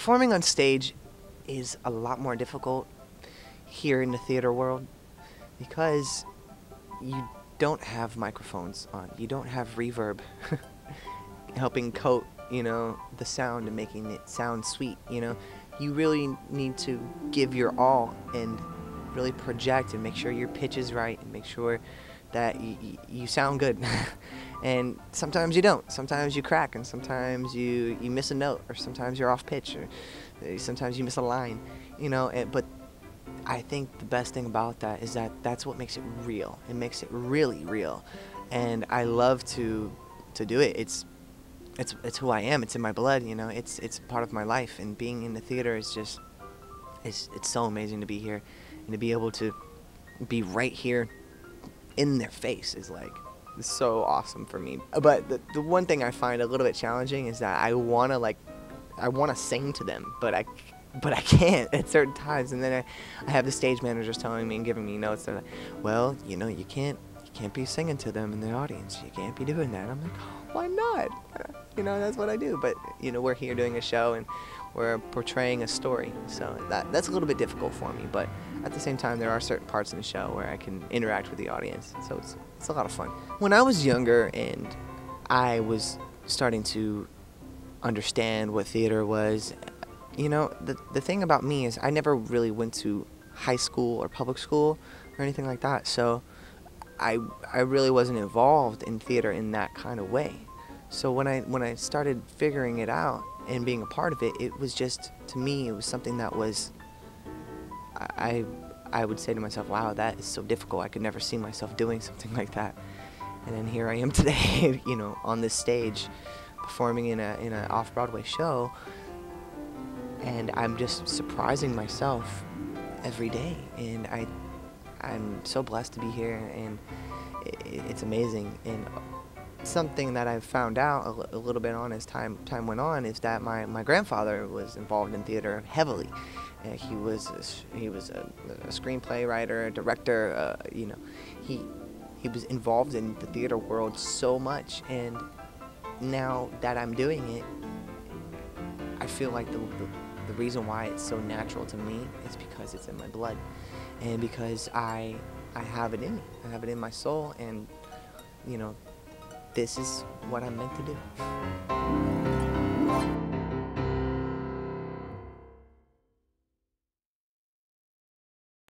Performing on stage is a lot more difficult here in the theater world because you don't have microphones on. You don't have reverb helping coat, the sound and making it sound sweet. You really need to give your all and really project and make sure your pitch is right and make sure that you sound good. And sometimes you don't. Sometimes you crack, and sometimes you miss a note, or sometimes you're off pitch, or sometimes you miss a line, but I think the best thing about that is that that's what makes it real. It makes it really real. And I love to do it. It's who I am. It's in my blood, it's part of my life, and being in the theater is just it's so amazing to be here and to be able to be right here in their face is like so awesome for me. But the one thing I find a little bit challenging is that I want to sing to them, but I can't at certain times. And then I have the stage managers telling me and giving me notes. They're like, well, you can't be singing to them in the audience. You can't be doing that. I'm like, oh, why not? That's what I do. But we're here doing a show and we're portraying a story, so that's a little bit difficult for me. But at the same time, there are certain parts in the show where I can interact with the audience, so it's a lot of fun. When I was younger and I was starting to understand what theater was, the thing about me is I never really went to high school or public school or anything like that, so I really wasn't involved in theater in that kind of way. So when I started figuring it out and being a part of it, it was just, to me, it was something that was, I would say to myself, wow, that is so difficult. I could never see myself doing something like that. And then here I am today, on this stage, performing in an Off-Broadway show, and I'm just surprising myself every day. And I'm so blessed to be here, and it's amazing. And something that I've found out a little bit on as time went on is that my grandfather was involved in theater heavily. He was a screenplay writer, a director. He was involved in the theater world so much, and now that I'm doing it, I feel like the reason why it's so natural to me is because it's in my blood, and because I have it in me. I have it in my soul, and this is what I'm meant to do.